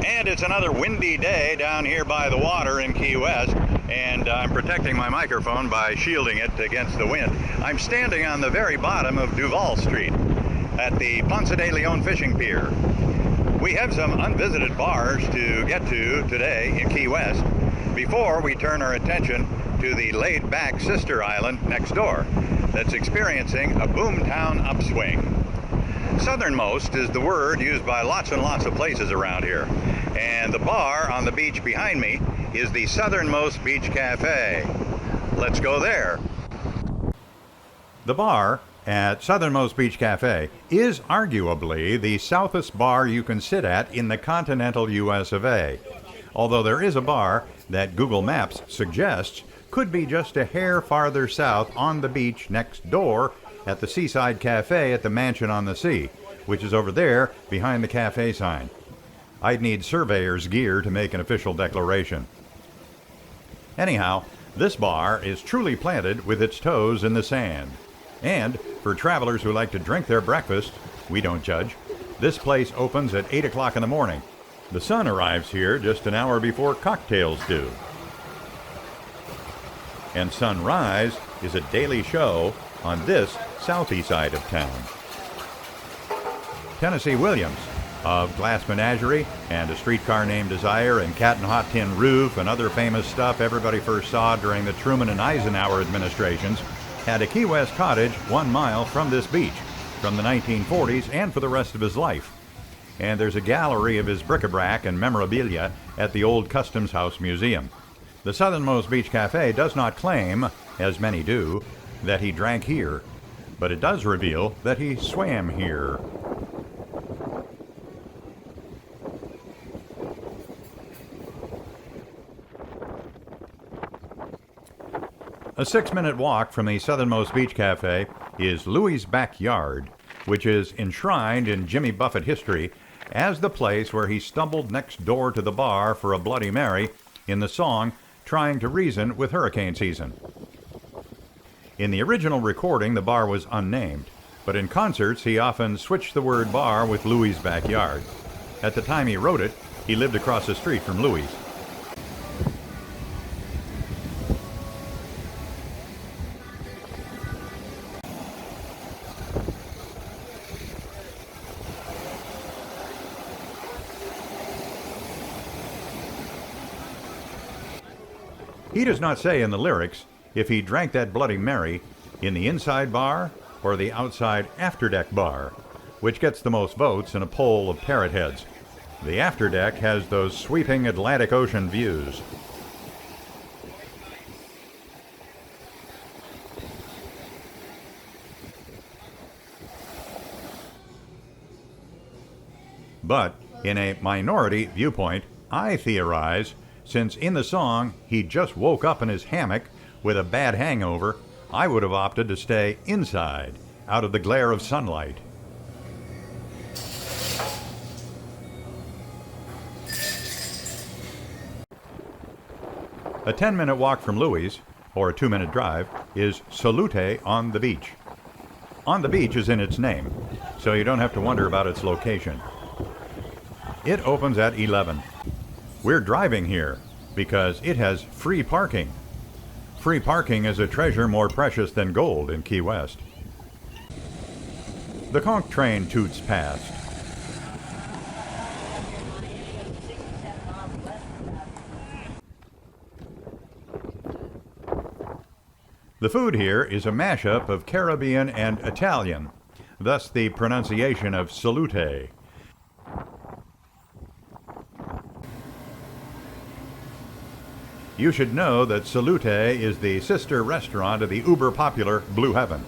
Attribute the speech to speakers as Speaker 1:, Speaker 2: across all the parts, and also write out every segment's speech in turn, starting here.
Speaker 1: And it's another windy day down here by the water in Key West, and I'm protecting my microphone by shielding it against the wind. I'm standing on the very bottom of Duval Street at the Ponce de Leon fishing pier. We have some unvisited bars to get to today in Key West before we turn our attention to the laid-back sister island next door that's experiencing a boomtown upswing. Southernmost is the word used by lots and lots of places around here. And the bar on the beach behind me is the Southernmost Beach Cafe. Let's go there. The bar at Southernmost Beach Cafe is arguably the southest bar you can sit at in the continental US of A. Although there is a bar that Google Maps suggests could be just a hair farther south on the beach next door at the Seaside Cafe at the Mansion on the Sea, which is over there behind the cafe sign. I'd need surveyor's gear to make an official declaration. Anyhow, this bar is truly planted with its toes in the sand. And for travelers who like to drink their breakfast, we don't judge, this place opens at 8 o'clock in the morning. The sun arrives here just an hour before cocktails do. And sunrise is a daily show on this southeast side of town. Tennessee Williams of Glass Menagerie and A Streetcar Named Desire and Cat and Hot Tin Roof and other famous stuff everybody first saw during the Truman and Eisenhower administrations had a Key West cottage 1 mile from this beach from the 1940s and for the rest of his life. And there's a gallery of his bric-a-brac and memorabilia at the Old Customs House Museum. The Southernmost Beach Cafe does not claim, as many do, that he drank here, but it does reveal that he swam here. A 6-minute walk from the Southernmost Beach Cafe is Louie's Backyard, which is enshrined in Jimmy Buffett history as the place where he stumbled next door to the bar for a Bloody Mary in the song Trying to Reason with Hurricane Season. In the original recording, the bar was unnamed, but in concerts he often switched the word bar with Louie's Backyard. At the time he wrote it, he lived across the street from Louie's. He does not say in the lyrics if he drank that Bloody Mary in the inside bar or the outside afterdeck bar, which gets the most votes in a poll of parrot heads. The afterdeck has those sweeping Atlantic Ocean views. But in a minority viewpoint, I theorize, since in the song he just woke up in his hammock with a bad hangover, I would have opted to stay inside, out of the glare of sunlight. A 10-minute walk from Louie's, or a 2-minute drive, is Salute on the Beach. On the beach is in its name, so you don't have to wonder about its location. It opens at 11. We're driving here because it has free parking. Free parking is a treasure more precious than gold in Key West. The conch train toots past. The food here is a mashup of Caribbean and Italian, thus the pronunciation of salute. You should know that Salute is the sister restaurant of the uber-popular Blue Heaven.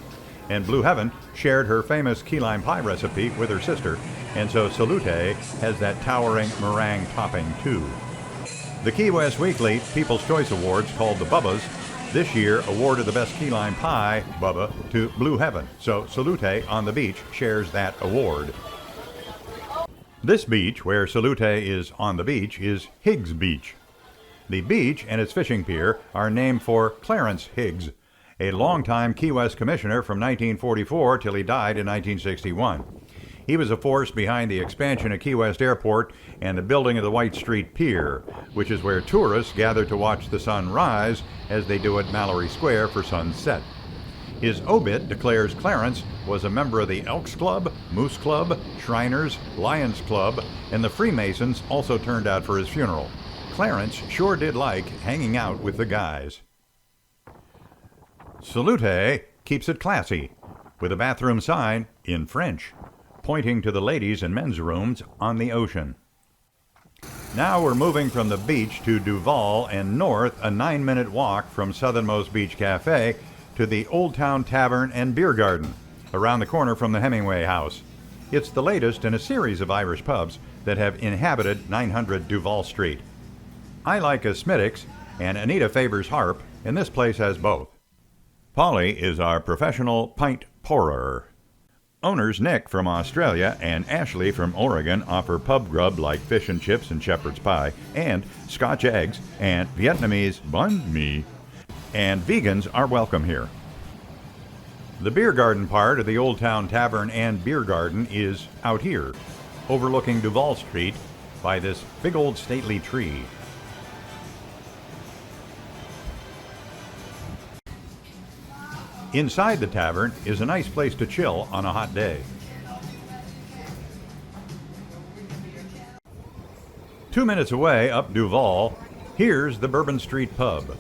Speaker 1: And Blue Heaven shared her famous key lime pie recipe with her sister, and so Salute has that towering meringue topping too. The Key West Weekly People's Choice Awards, called the Bubbas, this year awarded the best key lime pie, Bubba, to Blue Heaven, so Salute on the Beach shares that award. This beach, where Salute is on the beach, is Higgs Beach. The beach and its fishing pier are named for Clarence Higgs, a longtime Key West commissioner from 1944 till he died in 1961. He was a force behind the expansion of Key West Airport and the building of the White Street Pier, which is where tourists gather to watch the sun rise as they do at Mallory Square for sunset. His obit declares Clarence was a member of the Elks Club, Moose Club, Shriners, Lions Club, and the Freemasons also turned out for his funeral. Clarence sure did like hanging out with the guys. Salute keeps it classy, with a bathroom sign in French, pointing to the ladies' and men's rooms on the ocean. Now we're moving from the beach to Duval and north a 9-minute walk from Southernmost Beach Cafe to the Oldtown Tavern and Beer Garden, around the corner from the Hemingway House. It's the latest in a series of Irish pubs that have inhabited 900 Duval Street. I like Asmitics, and Anita favors Harp, and this place has both. Polly is our professional pint pourer. Owners Nick from Australia and Ashley from Oregon offer pub grub like fish and chips and shepherd's pie, and Scotch eggs, and Vietnamese banh mi, and vegans are welcome here. The beer garden part of the Oldtown Tavern and Beer Garden is out here, overlooking Duval Street by this big old stately tree. Inside the tavern is a nice place to chill on a hot day. 2 minutes away up Duval, here's the Bourbon Street Pub.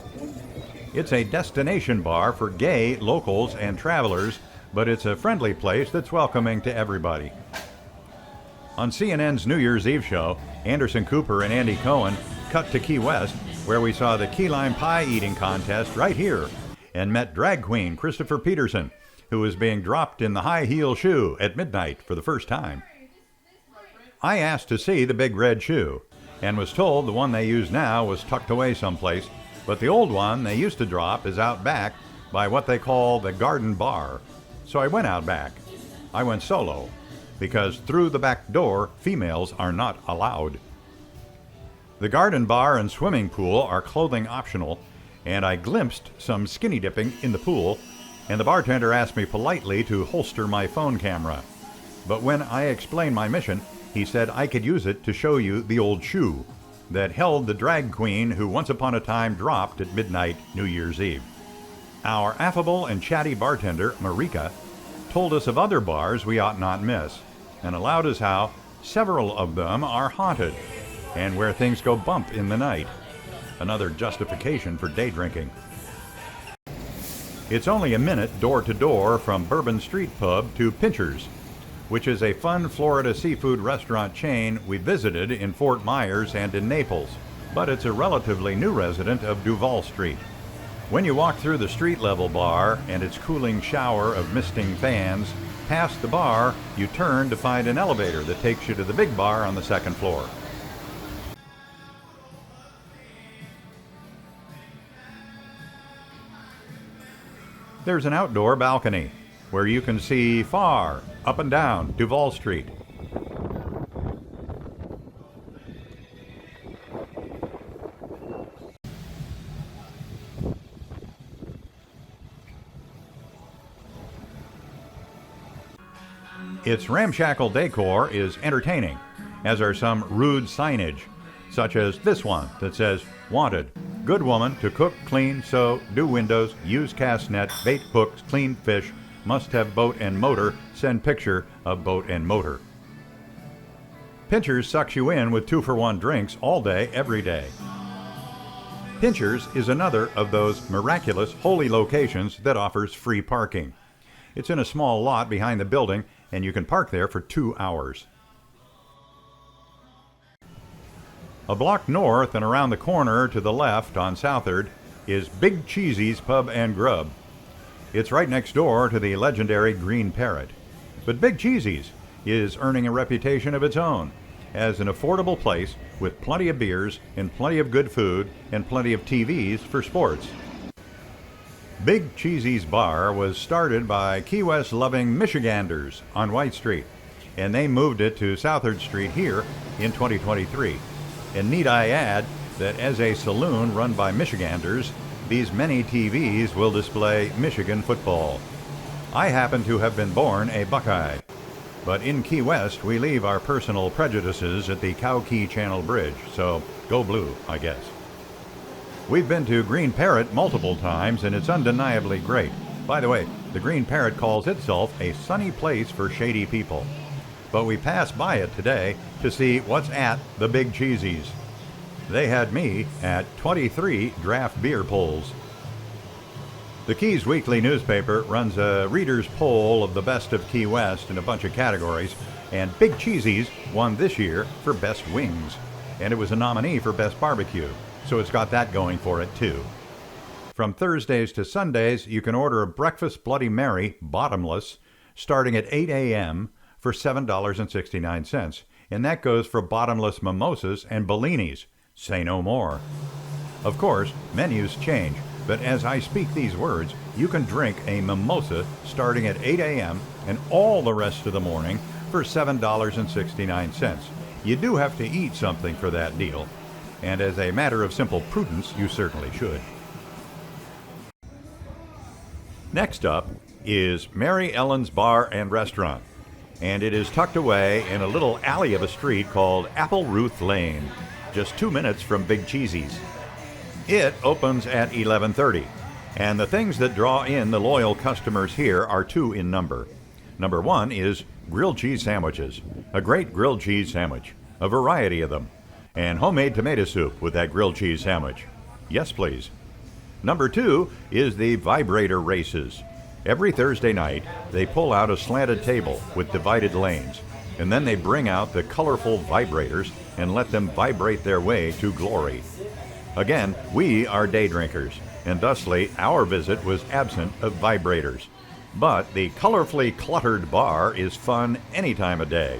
Speaker 1: It's a destination bar for gay locals and travelers, but it's a friendly place that's welcoming to everybody. On CNN's New Year's Eve show, Anderson Cooper and Andy Cohen cut to Key West, where we saw the key lime pie eating contest right here, and met drag queen Christopher Peterson, who was being dropped in the high heel shoe at midnight for the first time. I asked to see the big red shoe, and was told the one they use now was tucked away someplace, but the old one they used to drop is out back by what they call the garden bar. So I went out back. I went solo, because through the back door, females are not allowed. The garden bar and swimming pool are clothing optional, and I glimpsed some skinny dipping in the pool, and the bartender asked me politely to holster my phone camera. But when I explained my mission, he said I could use it to show you the old shoe that held the drag queen who once upon a time dropped at midnight New Year's Eve. Our affable and chatty bartender, Marika, told us of other bars we ought not miss, and allowed us how several of them are haunted, and where things go bump in the night. Another justification for day drinking. It's only a minute door to door from Bourbon Street Pub to Pincher's, which is a fun Florida seafood restaurant chain we visited in Fort Myers and in Naples, but it's a relatively new resident of Duval Street. When you walk through the street-level bar and its cooling shower of misting fans, past the bar, you turn to find an elevator that takes you to the big bar on the second floor. There's an outdoor balcony where you can see far up and down Duval Street. Its ramshackle decor is entertaining, as are some rude signage, such as this one that says, "Wanted. Good woman to cook, clean, sew, do windows, use cast net, bait hooks, clean fish, must have boat and motor, send picture of boat and motor." Pincher's sucks you in with 2-for-1 drinks all day, every day. Pincher's is another of those miraculous, holy locations that offers free parking. It's in a small lot behind the building, and you can park there for 2 hours. A block north and around the corner to the left on Southard is Big Cheesy's Pub and Grub. It's right next door to the legendary Green Parrot. But Big Cheesy's is earning a reputation of its own as an affordable place with plenty of beers and plenty of good food and plenty of TVs for sports. Big Cheesy's Bar was started by Key West-loving Michiganders on White Street, and they moved it to Southard Street here in 2023. And need I add that as a saloon run by Michiganders, these many TVs will display Michigan football. I happen to have been born a Buckeye. But in Key West, we leave our personal prejudices at the Cow Key Channel Bridge, so go blue, I guess. We've been to Green Parrot multiple times, and it's undeniably great. By the way, the Green Parrot calls itself a sunny place for shady people. But we passed by it today to see what's at the Big Cheesies. They had me at 23 draft beer pulls. The Keys Weekly newspaper runs a reader's poll of the best of Key West in a bunch of categories, and Big Cheesies won this year for Best Wings, and it was a nominee for Best Barbecue, so it's got that going for it too. From Thursdays to Sundays, you can order a breakfast Bloody Mary, bottomless, starting at 8 a.m. for $7.69, and that goes for bottomless mimosas and bellinis. Say no more. Of course, menus change, but as I speak these words, you can drink a mimosa starting at 8 a.m. and all the rest of the morning for $7.69. You do have to eat something for that deal, and as a matter of simple prudence, you certainly should. Next up is Mary Ellen's Bar and Restaurant, and it is tucked away in a little alley of a street called Apple Ruth Lane, just 2 minutes from Big Cheesies. It opens at 11:30, and the things that draw in the loyal customers here are two in number. Number one is grilled cheese sandwiches, a great grilled cheese sandwich, a variety of them, and homemade tomato soup with that grilled cheese sandwich. Yes, please. Number two is the vibrator races. Every Thursday night, they pull out a slanted table with divided lanes, and then they bring out the colorful vibrators and let them vibrate their way to glory. Again, we are day drinkers, and thusly our visit was absent of vibrators. But the colorfully cluttered bar is fun any time of day.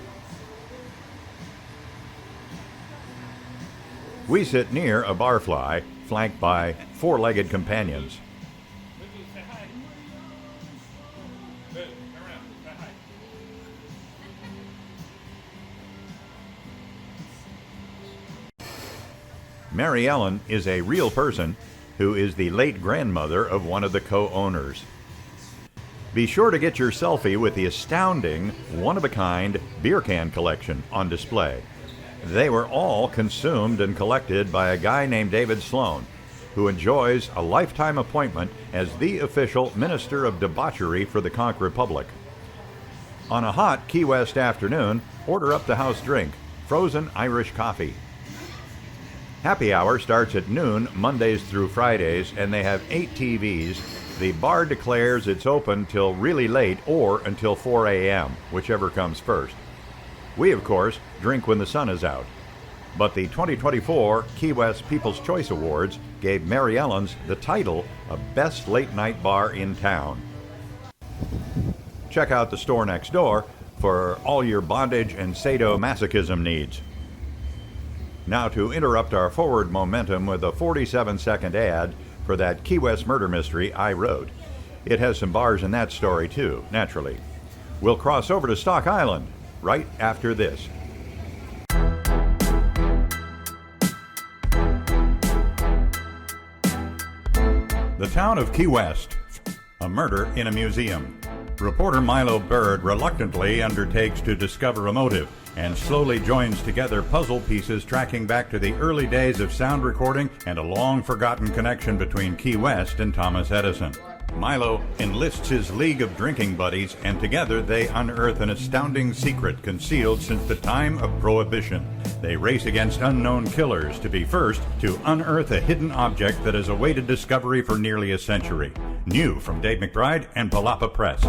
Speaker 1: We sit near a barfly, flanked by four-legged companions. Mary Ellen is a real person who is the late grandmother of one of the co-owners. Be sure to get your selfie with the astounding, one-of-a-kind beer can collection on display. They were all consumed and collected by a guy named David Sloan, who enjoys a lifetime appointment as the official Minister of Debauchery for the Conch Republic. On a hot Key West afternoon, order up the house drink, frozen Irish coffee. Happy hour starts at noon, Mondays through Fridays, and they have 8 TVs. The bar declares it's open till really late or until 4 a.m., whichever comes first. We, of course, drink when the sun is out. But the 2024 Key West People's Choice Awards gave Mary Ellen's the title of Best Late Night Bar in Town. Check out the store next door for all your bondage and sadomasochism needs. Now to interrupt our forward momentum with a 47-second ad for that Key West murder mystery I wrote. It has some bars in that story too, naturally. We'll cross over to Stock Island right after this. The town of Key West. A murder in a museum. Reporter Milo Bird reluctantly undertakes to discover a motive and slowly joins together puzzle pieces tracking back to the early days of sound recording and a long-forgotten connection between Key West and Thomas Edison. Milo enlists his league of drinking buddies, and together they unearth an astounding secret concealed since the time of Prohibition. They race against unknown killers to be first to unearth a hidden object that has awaited discovery for nearly a century. New from Dave McBride and Palapa Press.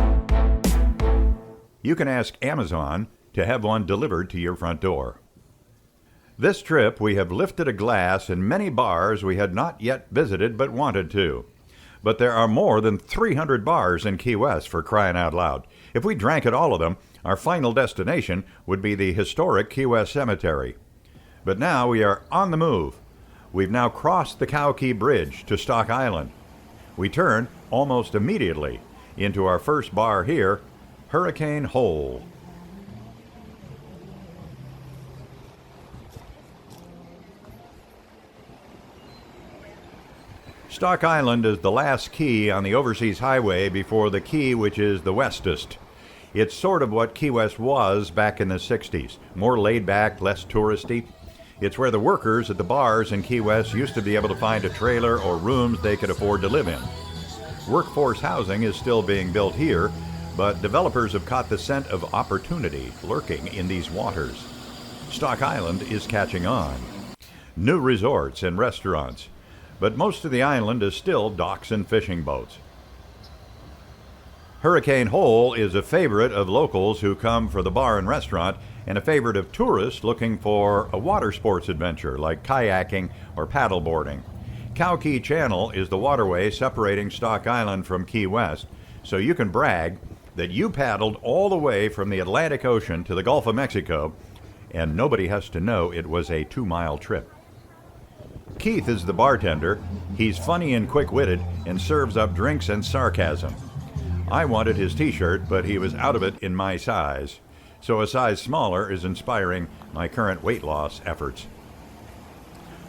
Speaker 1: You can ask Amazon to have one delivered to your front door. This trip we have lifted a glass in many bars we had not yet visited but wanted to. But there are more than 300 bars in Key West, for crying out loud. If we drank at all of them, our final destination would be the historic Key West Cemetery. But now we are on the move. We've now crossed the Cow Key Bridge to Stock Island. We turn almost immediately into our first bar here, Hurricane Hole. Stock Island is the last key on the overseas highway before the key which is the westest. It's sort of what Key West was back in the 60s. More laid back, less touristy. It's where the workers at the bars in Key West used to be able to find a trailer or rooms they could afford to live in. Workforce housing is still being built here, but developers have caught the scent of opportunity lurking in these waters. Stock Island is catching on. New resorts and restaurants, but most of the island is still docks and fishing boats. Hurricane Hole is a favorite of locals who come for the bar and restaurant, and a favorite of tourists looking for a water sports adventure like kayaking or paddleboarding. Cow Key Channel is the waterway separating Stock Island from Key West, so you can brag that you paddled all the way from the Atlantic Ocean to the Gulf of Mexico, and nobody has to know it was a 2-mile trip. Keith is the bartender. He's funny and quick-witted and serves up drinks and sarcasm. I wanted his t-shirt, but he was out of it in my size, so a size smaller is inspiring my current weight loss efforts.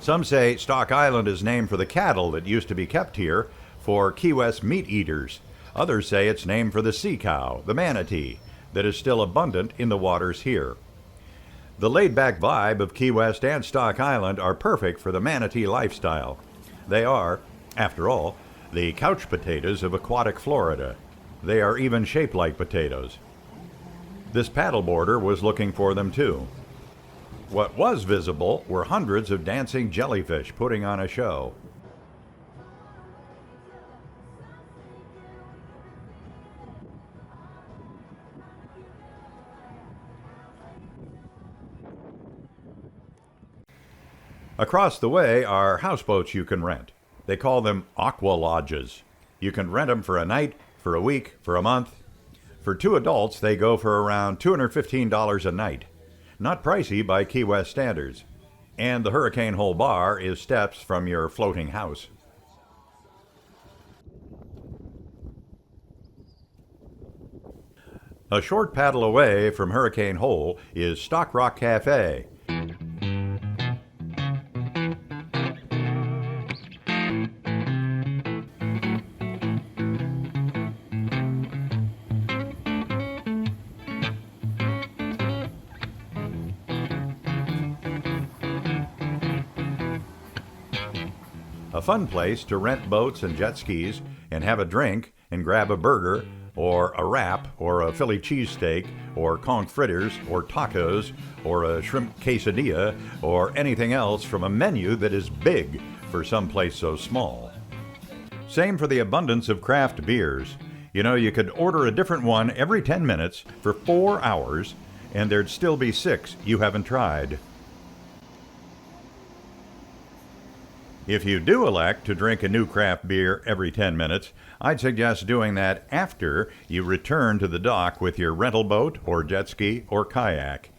Speaker 1: Some say Stock Island is named for the cattle that used to be kept here for Key West meat eaters. Others say it's named for the sea cow, the manatee, that is still abundant in the waters here. The laid-back vibe of Key West and Stock Island are perfect for the manatee lifestyle. They are, after all, the couch potatoes of aquatic Florida. They are even shaped like potatoes. This paddleboarder was looking for them too. What was visible were hundreds of dancing jellyfish putting on a show. Across the way are houseboats you can rent. They call them Aqua Lodges. You can rent them for a night, for a week, for a month. For 2 adults, they go for around $215 a night. Not pricey by Key West standards. And the Hurricane Hole Bar is steps from your floating house. A short paddle away from Hurricane Hole is Stock Rock Cafe. A fun place to rent boats and jet skis and have a drink and grab a burger or a wrap or a Philly cheesesteak or conch fritters or tacos or a shrimp quesadilla or anything else from a menu that is big for some place so small. Same for the abundance of craft beers. You know, you could order a different one every 10 minutes for 4 hours and there'd still be 6 you haven't tried. If you do elect to drink a new craft beer every 10 minutes, I'd suggest doing that after you return to the dock with your rental boat or jet ski or kayak.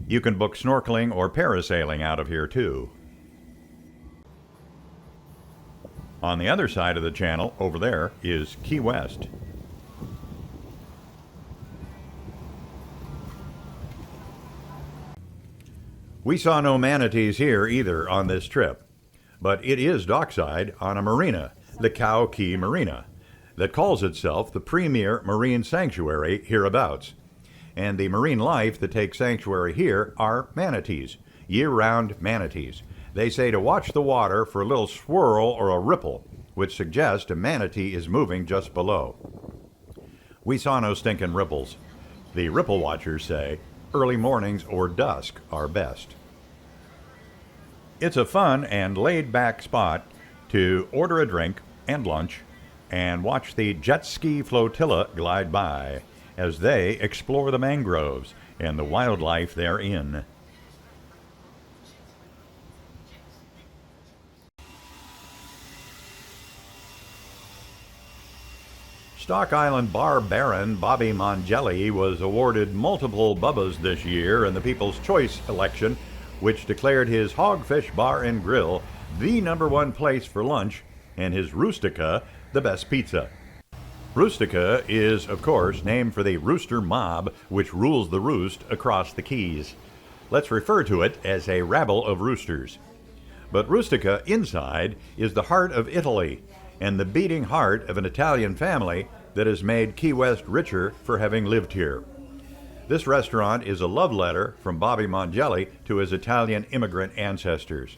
Speaker 1: You can book snorkeling or parasailing out of here too. On the other side of the channel, over there, is Key West. We saw no manatees here either on this trip, but it is dockside on a marina, the Cow Key Marina, that calls itself the premier marine sanctuary hereabouts. And the marine life that takes sanctuary here are manatees, year-round manatees. They say to watch the water for a little swirl or a ripple, which suggests a manatee is moving just below. We saw no stinking ripples. The ripple watchers say early mornings or dusk are best. It's a fun and laid-back spot to order a drink and lunch and watch the jet ski flotilla glide by as they explore the mangroves and the wildlife therein. Stock Island bar baron Bobby Mongelli was awarded multiple Bubbas this year in the People's Choice election, which declared his Hogfish Bar and Grill the #1 place for lunch and his Roostica the best pizza. Roostica is, of course, named for the rooster mob which rules the roost across the Keys. Let's refer to it as a rabble of roosters. But Roostica inside is the heart of Italy and the beating heart of an Italian family that has made Key West richer for having lived here. This restaurant is a love letter from Bobby Mongelli to his Italian immigrant ancestors.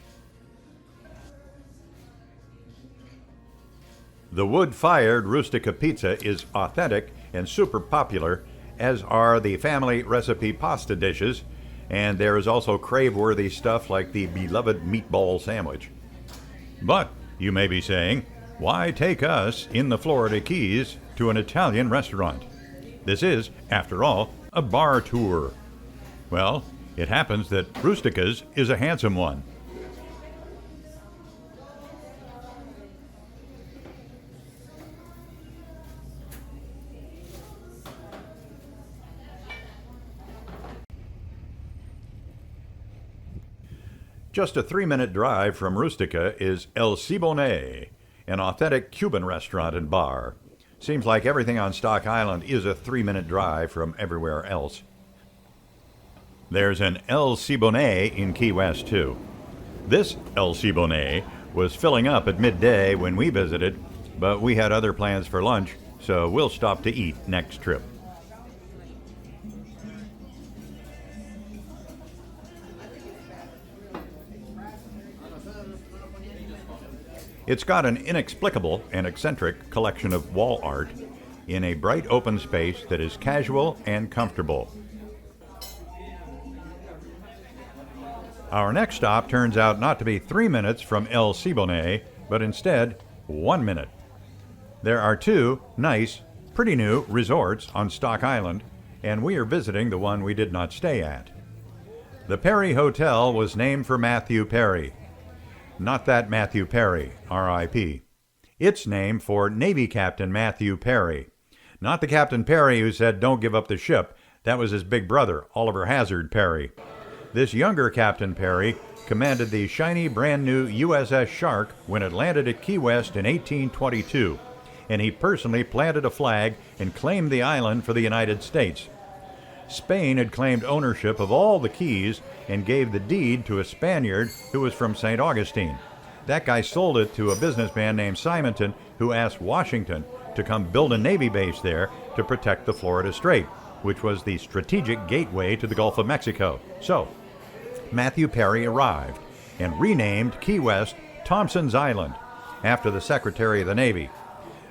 Speaker 1: The wood-fired Rustica pizza is authentic and super popular, as are the family recipe pasta dishes, and there is also crave-worthy stuff like the beloved meatball sandwich. But, you may be saying, why take us in the Florida Keys to an Italian restaurant? This is, after all, a bar tour. Well, it happens that Rustica's is a handsome one. Just a 3-minute drive from Rustica is El Cibone, an authentic Cuban restaurant and bar. Seems like everything on Stock Island is a 3-minute drive from everywhere else. There's an El Cibone in Key West, too. This El Cibone was filling up at midday when we visited, but we had other plans for lunch, so we'll stop to eat next trip. It's got an inexplicable and eccentric collection of wall art in a bright open space that is casual and comfortable. Our next stop turns out not to be 3 minutes from El Cibone, but instead 1 minute. There are 2 nice, pretty new resorts on Stock Island, and we are visiting the one we did not stay at. The Perry Hotel was named for Matthew Perry. Not that Matthew Perry, R.I.P. It's named for Navy Captain Matthew Perry. Not the Captain Perry who said, "Don't give up the ship." That was his big brother, Oliver Hazard Perry. This younger Captain Perry commanded the shiny brand new USS Shark when it landed at Key West in 1822, and he personally planted a flag and claimed the island for the United States. Spain had claimed ownership of all the keys and gave the deed to a Spaniard who was from St. Augustine. That guy sold it to a businessman named Simonton, who asked Washington to come build a Navy base there to protect the Florida Strait, which was the strategic gateway to the Gulf of Mexico. So, Matthew Perry arrived and renamed Key West Thompson's Island after the Secretary of the Navy.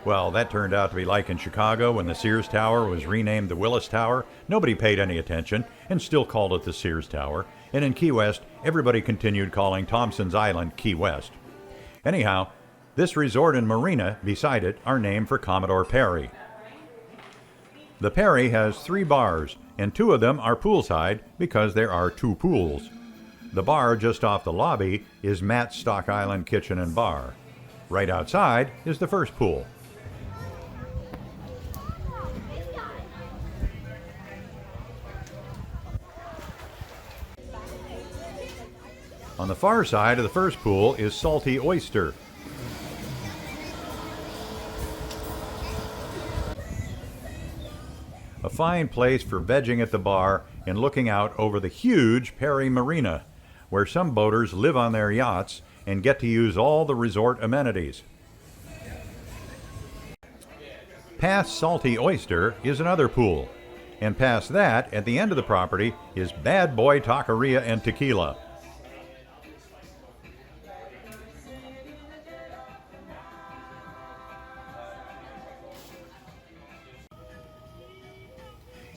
Speaker 1: Well, that turned out to be like in Chicago when the Sears Tower was renamed the Willis Tower. Nobody paid any attention and still called it the Sears Tower. And in Key West, everybody continued calling Thompson's Island Key West. Anyhow, this resort and marina beside it are named for Commodore Perry. The Perry has 3 bars, and 2 of them are poolside because there are 2 pools. The bar just off the lobby is Matt's Stock Island Kitchen and Bar. Right outside is the first pool. On the far side of the first pool is Salty Oyster. A fine place for vegging at the bar and looking out over the huge Perry Marina, where some boaters live on their yachts and get to use all the resort amenities. Past Salty Oyster is another pool, and past that, at the end of the property, is Bad Boy Taqueria and Tequila.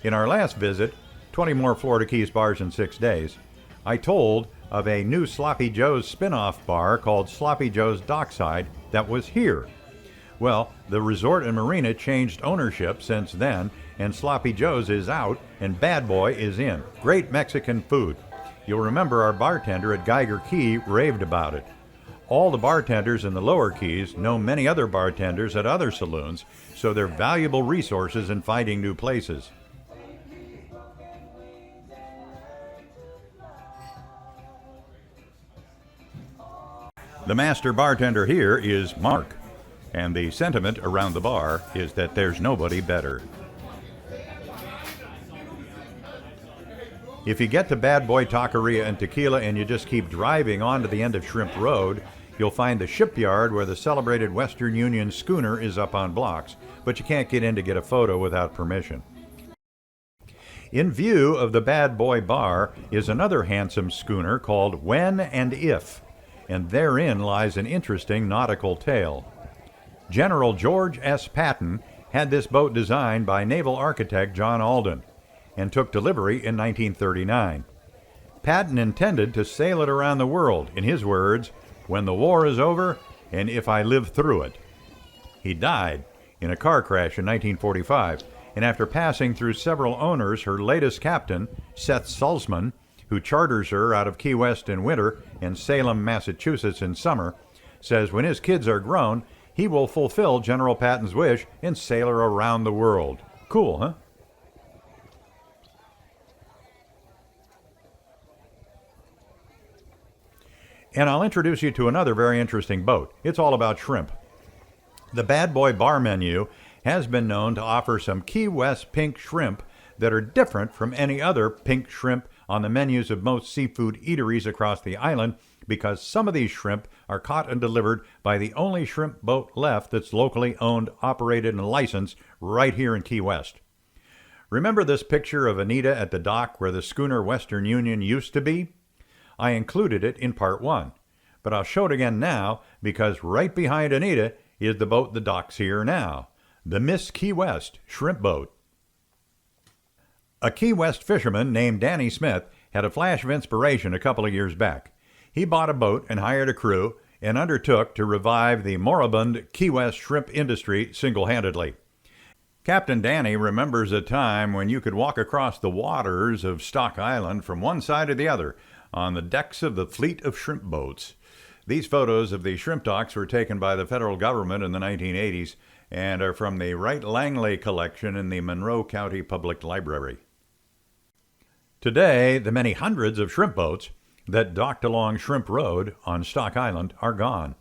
Speaker 1: In our last visit, 20 more Florida Keys bars in 6 days, I told of a new Sloppy Joe's spin-off bar called Sloppy Joe's Dockside that was here. Well, the resort and marina changed ownership since then, and Sloppy Joe's is out and Bad Boy is in. Great Mexican food. You'll remember our bartender at Geiger Key raved about it. All the bartenders in the lower keys know many other bartenders at other saloons, so they're valuable resources in finding new places. The master bartender here is Mark, and the sentiment around the bar is that there's nobody better. If you get to Bad Boy Taqueria and Tequila and you just keep driving on to the end of Shrimp Road, you'll find the shipyard where the celebrated Western Union schooner is up on blocks. but you can't get in to get a photo without permission. In view of the Bad Boy Bar is another handsome schooner called When and If, and therein lies an interesting nautical tale. General George S. Patton had this boat designed by naval architect John Alden and took delivery in 1939. Patton intended to sail it around the world, in his words, "when the war is over and if I live through it." He died in a car crash in 1945, and after passing through several owners, her latest captain, Seth Salzman, who charters her out of Key West in winter and Salem, Massachusetts in summer, says when his kids are grown, he will fulfill General Patton's wish and sail her around the world. Cool, huh? And I'll introduce you to another very interesting boat. It's all about shrimp. The Bad Boy Bar menu has been known to offer some Key West pink shrimp that are different from any other pink shrimp on the menus of most seafood eateries across the island, because some of these shrimp are caught and delivered by the only shrimp boat left that's locally owned, operated, and licensed right here in Key West. Remember this picture of Anita at the dock where the schooner Western Union used to be? I included it in part 1, but I'll show it again now because right behind Anita is the boat that docks here now, the Miss Key West shrimp boat. A Key West fisherman named Danny Smith had a flash of inspiration a couple of years back. He bought a boat and hired a crew and undertook to revive the moribund Key West shrimp industry single-handedly. Captain Danny remembers a time when you could walk across the waters of Stock Island from one side to the other on the decks of the fleet of shrimp boats. These photos of the shrimp docks were taken by the federal government in the 1980s and are from the Wright Langley collection in the Monroe County Public Library. Today, the many hundreds of shrimp boats that docked along Shrimp Road on Stock Island are gone,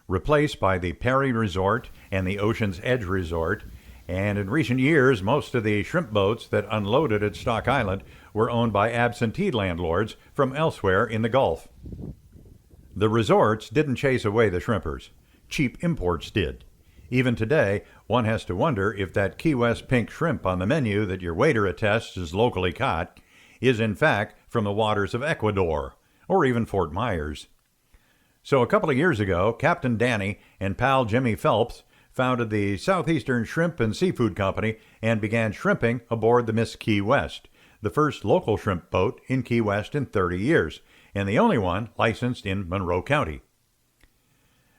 Speaker 1: replaced by the Perry Resort and the Ocean's Edge Resort, and in recent years, most of the shrimp boats that unloaded at Stock Island were owned by absentee landlords from elsewhere in the Gulf. The resorts didn't chase away the shrimpers. Cheap imports did. Even today, one has to wonder if that Key West pink shrimp on the menu that your waiter attests is locally caught is in fact from the waters of Ecuador, or even Fort Myers. So a couple of years ago, Captain Danny and pal Jimmy Phelps founded the Southeastern Shrimp and Seafood Company and began shrimping aboard the Miss Key West, the first local shrimp boat in Key West in 30 years, and the only one licensed in Monroe County.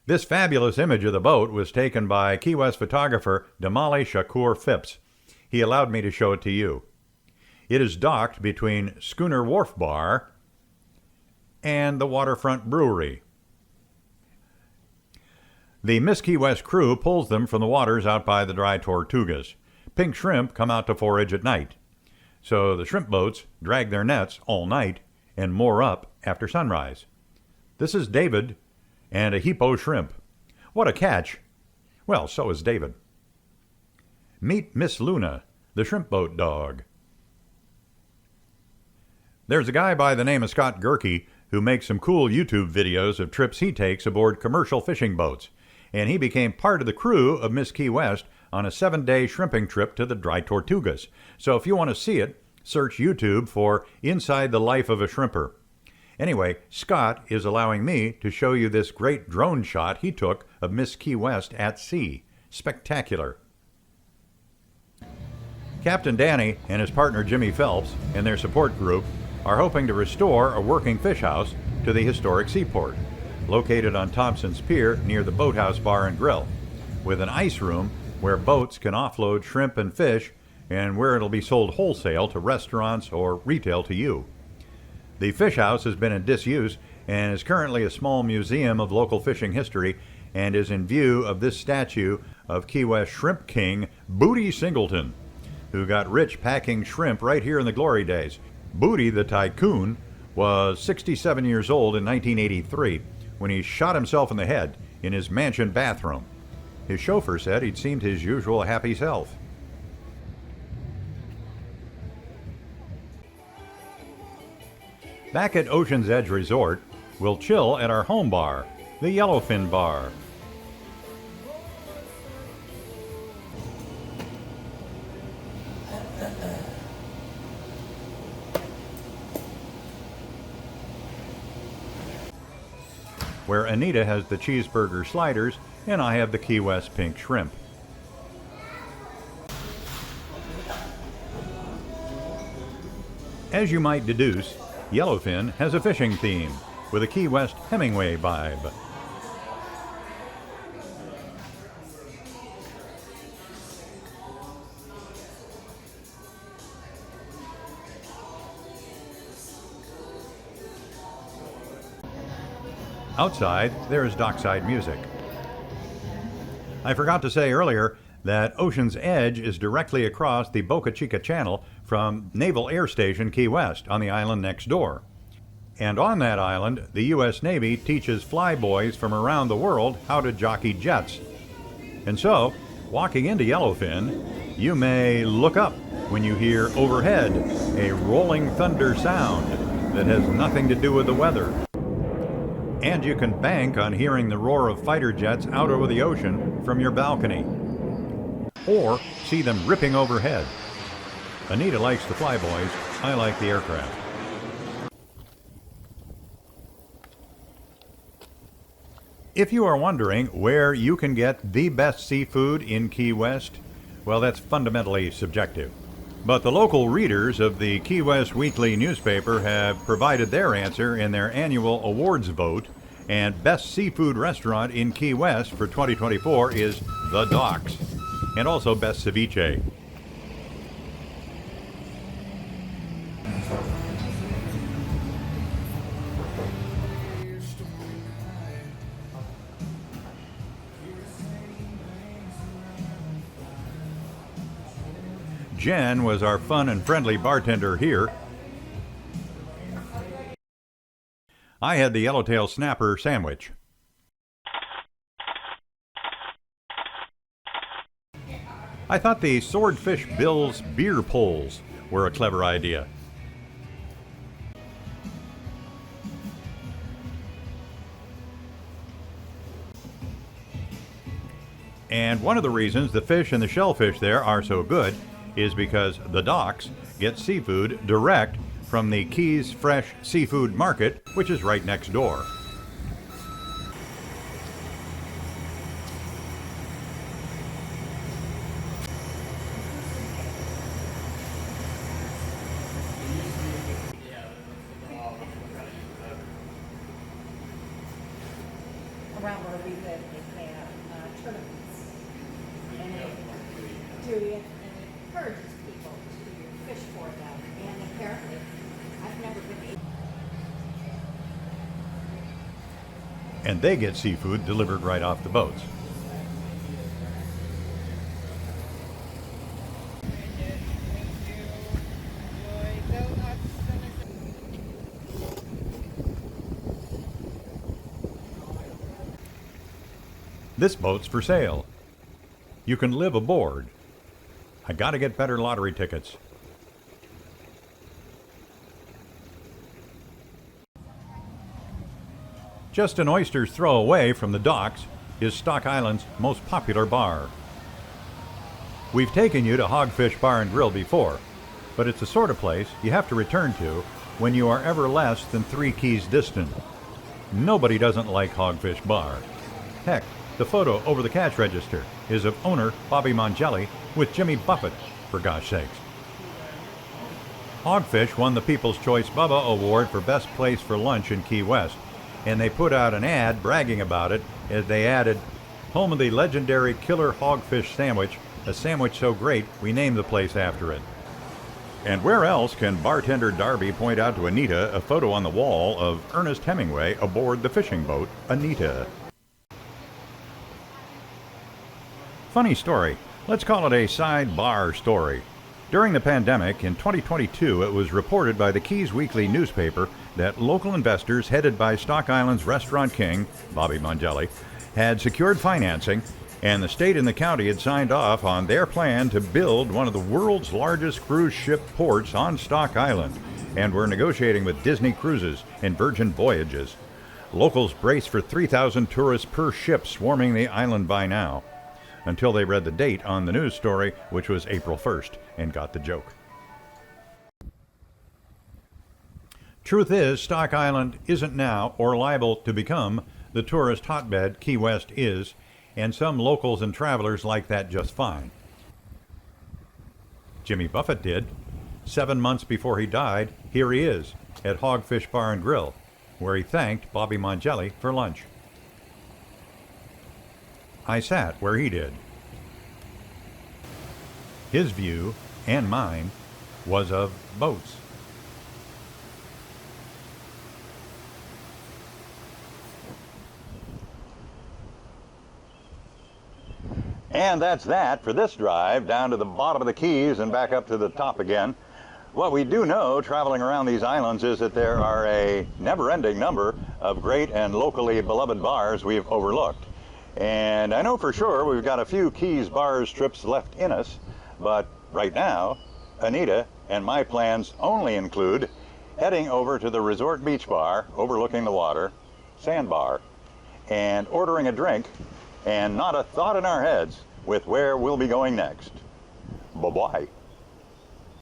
Speaker 1: This fabulous image of the boat was taken by Key West photographer Damali Shakur Phipps. He allowed me to show it to you. It is docked between Schooner Wharf Bar and the Waterfront Brewery. The Miss Key West crew pulls them from the waters out by the Dry Tortugas. Pink shrimp come out to forage at night. So the shrimp boats drag their nets all night and moor up after sunrise. This is David and a hippo shrimp. What a catch! Well, so is David. Meet Miss Luna, the shrimp boat dog. There's a guy by the name of Scott Gerke who makes some cool YouTube videos of trips he takes aboard commercial fishing boats, and he became part of the crew of Miss Key West on a 7-day shrimping trip to the Dry Tortugas. So if you want to see it, search YouTube for Inside the Life of a Shrimper. Anyway, Scott is allowing me to show you this great drone shot he took of Miss Key West at sea. Spectacular. Captain Danny and his partner Jimmy Phelps and their support group are hoping to restore a working fish house to the historic seaport, located on Thompson's Pier near the Boathouse Bar and Grill, with an ice room where boats can offload shrimp and fish and where it'll be sold wholesale to restaurants or retail to you. The fish house has been in disuse and is currently a small museum of local fishing history and is in view of this statue of Key West shrimp king Booty Singleton, who got rich packing shrimp right here in the glory days. Booty the tycoon was 67 years old in 1983 when he shot himself in the head in his mansion bathroom. His chauffeur said he'd seemed his usual happy self. Back at Ocean's Edge Resort, we'll chill at our home bar, the Yellowfin Bar. where Anita has the cheeseburger sliders and I have the Key West pink shrimp. As you might deduce, Yellowfin has a fishing theme with a Key West Hemingway vibe. Outside, there is dockside music. I forgot to say earlier that Ocean's Edge is directly across the Boca Chica Channel from Naval Air Station Key West on the island next door. And on that island, the U.S. Navy teaches flyboys from around the world how to jockey jets. And so, walking into Yellowfin, you may look up when you hear overhead a rolling thunder sound that has nothing to do with the weather. And you can bank on hearing the roar of fighter jets out over the ocean from your balcony. Or see them ripping overhead. Anita likes the flyboys, I like the aircraft. If you are wondering where you can get the best seafood in Key West, well, that's fundamentally subjective. But the local readers of the Key West Weekly newspaper have provided their answer in their annual awards vote, and best seafood restaurant in Key West for 2024 is The Docks, and also best ceviche. Jen was our fun and friendly bartender here. I had the yellowtail snapper sandwich. I thought the Swordfish Bill's beer poles were a clever idea. And one of the reasons the fish and the shellfish there are so good is because the Docks get seafood direct from the Keys Fresh Seafood Market, which is right next door.
Speaker 2: Around where we live, they have tournaments, and it encourages people to fish for them. And apparently, I've never been able.
Speaker 1: And they get seafood delivered right off the boats. This boat's for sale. You can live aboard. I gotta get better lottery tickets. Just an oyster's throw away from the docks is Stock Island's most popular bar. We've taken you to Hogfish Bar and Grill before, but it's the sort of place you have to return to when you are ever less than 3 keys distant. Nobody doesn't like Hogfish Bar. Heck, the photo over the cash register is of owner Bobby Mongelli with Jimmy Buffett, for gosh sakes. Hogfish won the People's Choice Bubba Award for Best Place for Lunch in Key West, and they put out an ad bragging about it as they added, "Home of the legendary killer hogfish sandwich, a sandwich so great we named the place after it." And where else can bartender Darby point out to Anita a photo on the wall of Ernest Hemingway aboard the fishing boat Anita? Funny story. Let's call it a sidebar story. During the pandemic in 2022, it was reported by the Keys Weekly newspaper that local investors headed by Stock Island's restaurant king, Bobby Mongelli, had secured financing, and the state and the county had signed off on their plan to build one of the world's largest cruise ship ports on Stock Island, and were negotiating with Disney Cruises and Virgin Voyages. Locals brace for 3,000 tourists per ship swarming the island by now, until they read the date on the news story, which was April 1st, and got the joke. Truth is, Stock Island isn't now, or liable to become, the tourist hotbed Key West is, and some locals and travelers like that just fine. Jimmy Buffett did. 7 months before he died, here he is at Hogfish Bar Grill, where he thanked Bobby Mongelli for lunch. I sat where he did. His view, and mine, was of boats. And that's that for this drive down to the bottom of the Keys and back up to the top again. What we do know traveling around these islands is that there are a never-ending number of great and locally beloved bars we've overlooked. And I know for sure we've got a few Keys bars trips left in us, but right now, Anita and my plans only include heading over to the Resort Beach Bar overlooking the water, Sandbar, and ordering a drink, and not a thought in our heads with where we'll be going next. Bye-bye.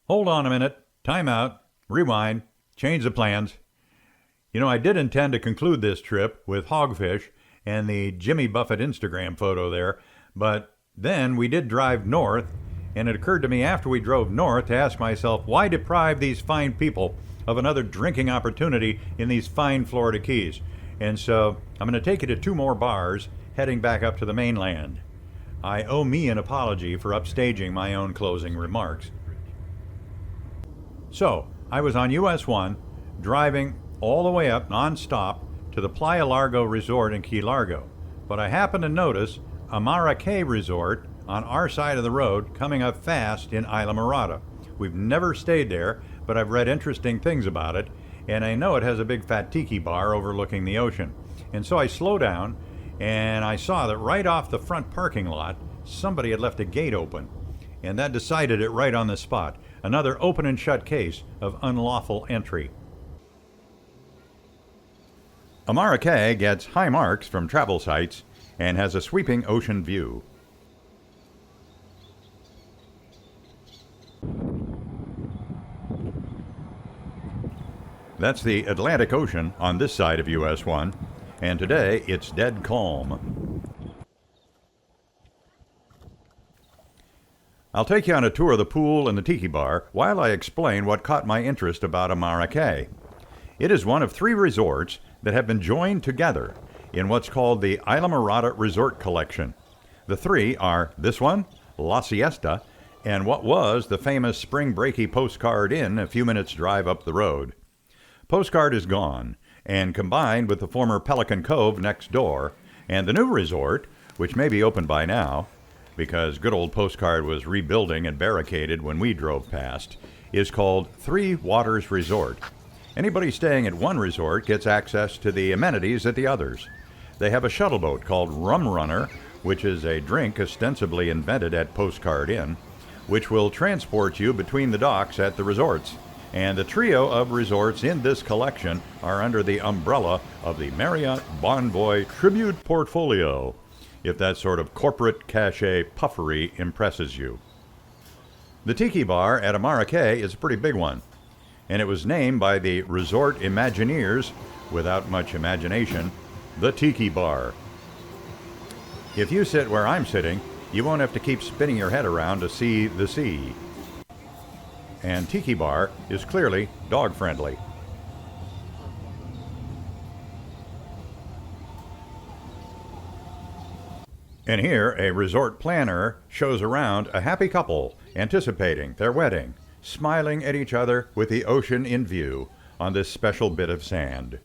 Speaker 1: Hold on a minute. Time out. Rewind. Change the plans. You know, I did intend to conclude this trip with Hogfish and the Jimmy Buffett Instagram photo there, but then we did drive north, and it occurred to me after we drove north to ask myself, why deprive these fine people of another drinking opportunity in these fine Florida Keys? And so I'm going to take you to 2 more bars heading back up to the mainland. I owe me an apology for upstaging my own closing remarks. So, I was on US 1, driving all the way up non-stop to the Playa Largo Resort in Key Largo, but I happened to notice Ammar Resort on our side of the road coming up fast in Isla Morada. We've never stayed there, but I've read interesting things about it, and I know it has a big fat tiki bar overlooking the ocean. And so I slow down, and I saw that right off the front parking lot, somebody had left a gate open, and that decided it right on the spot. Another open and shut case of unlawful entry. Ammar gets high marks from travel sites and has a sweeping ocean view. That's the Atlantic Ocean on this side of US 1, and today it's dead calm. I'll take you on a tour of the pool and the tiki bar while I explain what caught my interest about Ammar. It is one of 3 resorts that have been joined together in what's called the Isla Morada Resort Collection. The 3 are this one, La Siesta, and what was the famous Spring Breaky Postcard Inn a few minutes drive up the road. Postcard is gone, and combined with the former Pelican Cove next door, and the new resort, which may be open by now, because good old Postcard was rebuilding and barricaded when we drove past, is called 3 Waters Resort. Anybody staying at one resort gets access to the amenities at the others. They have a shuttle boat called Rum Runner, which is a drink ostensibly invented at Postcard Inn, which will transport you between the docks at the resorts. And the trio of resorts in this collection are under the umbrella of the Marriott Bonvoy Tribute Portfolio, if that sort of corporate cachet puffery impresses you. The tiki bar at Ammar is a pretty big one, and it was named by the resort Imagineers, without much imagination, the Tiki Bar. If you sit where I'm sitting, you won't have to keep spinning your head around to see the sea. And Tiki Bar is clearly dog-friendly. And here, a resort planner shows around a happy couple anticipating their wedding, smiling at each other with the ocean in view on this special bit of sand.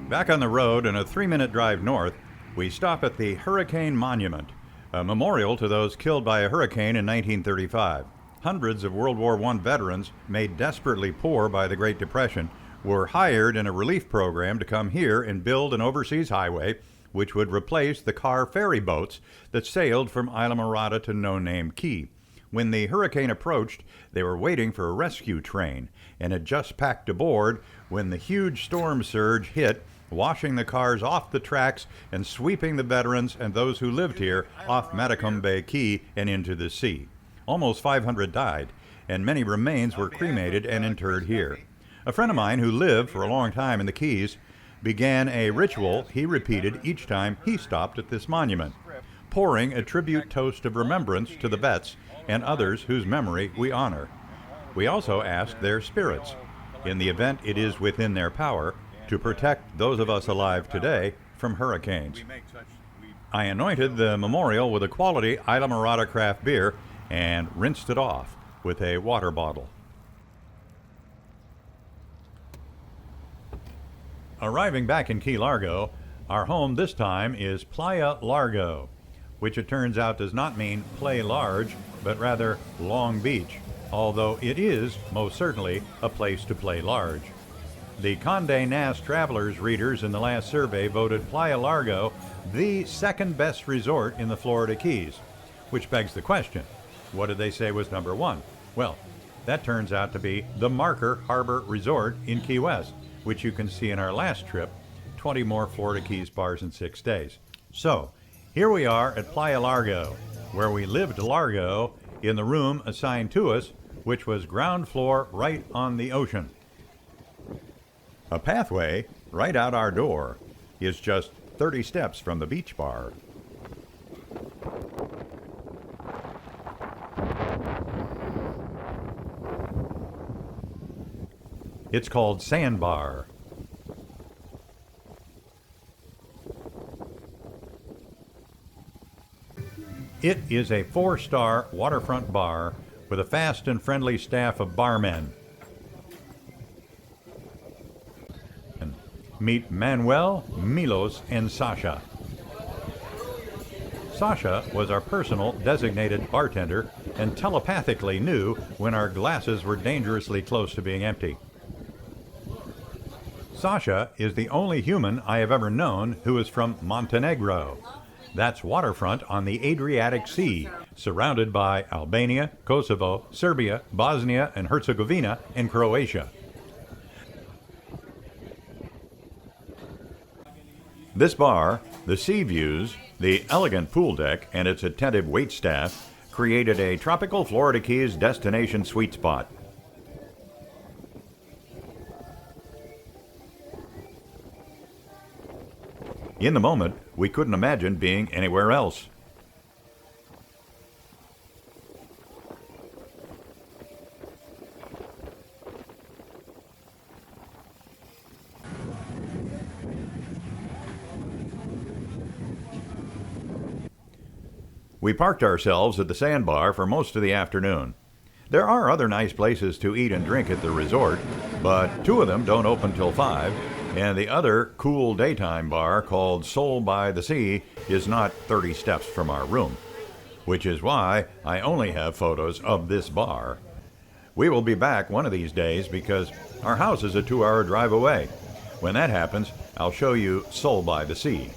Speaker 1: Back on the road and a 3-minute drive north, we stop at the Hurricane Monument, a memorial to those killed by a hurricane in 1935. Hundreds of World War I veterans, made desperately poor by the Great Depression, were hired in a relief program to come here and build an overseas highway which would replace the car ferry boats that sailed from Isla Morada to No Name Key. When the hurricane approached, they were waiting for a rescue train and had just packed aboard when the huge storm surge hit, washing the cars off the tracks and sweeping the veterans and those who lived here off Matacumbe Bay Key and into the sea. Almost 500 died, and many remains were cremated and interred here. A friend of mine who lived for a long time in the Keys began a ritual he repeated each time he stopped at this monument, pouring a tribute toast of remembrance to the vets and others whose memory we honor. We also ask their spirits, in the event it is within their power, to protect those of us alive today from hurricanes. I anointed the memorial with a quality Isla Morada craft beer and rinsed it off with a water bottle. Arriving back in Key Largo, our home this time is Playa Largo, which it turns out does not mean play large, but rather Long Beach, although it is most certainly a place to play large. The Condé Nast Travelers readers in the last survey voted Playa Largo the second best resort in the Florida Keys, which begs the question, what did they say was number one? Well, that turns out to be the Marker Harbor Resort in Key West, which you can see in our last trip, 20 more Florida Keys bars in 6 days. So, here we are at Playa Largo, where we lived Largo in the room assigned to us, which was ground floor right on the ocean. A pathway right out our door is just 30 steps from the beach bar. It's called Sandbar. It is a 4-star waterfront bar with a fast and friendly staff of barmen. Meet Manuel, Milos, and Sasha. Sasha was our personal designated bartender and telepathically knew when our glasses were dangerously close to being empty. Sasha is the only human I have ever known who is from Montenegro. That's waterfront on the Adriatic Sea, surrounded by Albania, Kosovo, Serbia, Bosnia and Herzegovina, and Croatia. This bar, the sea views, the elegant pool deck, and its attentive waitstaff created a tropical Florida Keys destination sweet spot. In the moment, we couldn't imagine being anywhere else. We parked ourselves at the Sandbar for most of the afternoon. There are other nice places to eat and drink at the resort, but 2 of them don't open till 5, and the other cool daytime bar called Soul by the Sea is not 30 steps from our room, which is why I only have photos of this bar. We will be back one of these days because our house is a 2-hour drive away. When that happens, I'll show you Soul by the Sea.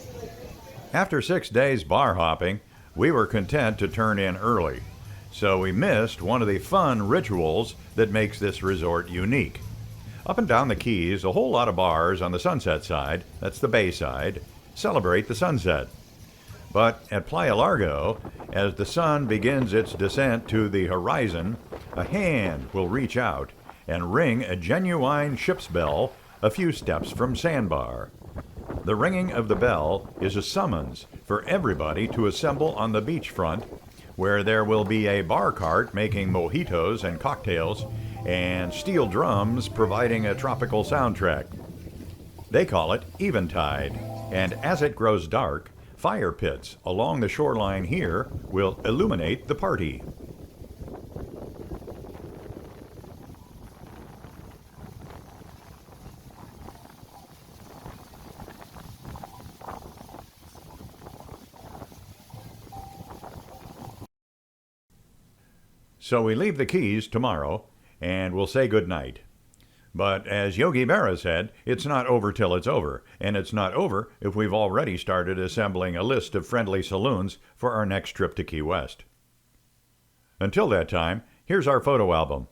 Speaker 1: After 6 days bar hopping, we were content to turn in early, so we missed one of the fun rituals that makes this resort unique. Up and down the Keys, a whole lot of bars on the sunset side, that's the bay side, celebrate the sunset. But at Playa Largo, as the sun begins its descent to the horizon, a hand will reach out and ring a genuine ship's bell a few steps from Sandbar. The ringing of the bell is a summons for everybody to assemble on the beachfront, where there will be a bar cart making mojitos and cocktails, and steel drums providing a tropical soundtrack. They call it Eventide, and as it grows dark, fire pits along the shoreline here will illuminate the party. So we leave the Keys tomorrow, and we'll say good night. But as Yogi Berra said, it's not over till it's over, and it's not over if we've already started assembling a list of friendly saloons for our next trip to Key West. Until that time, here's our photo album.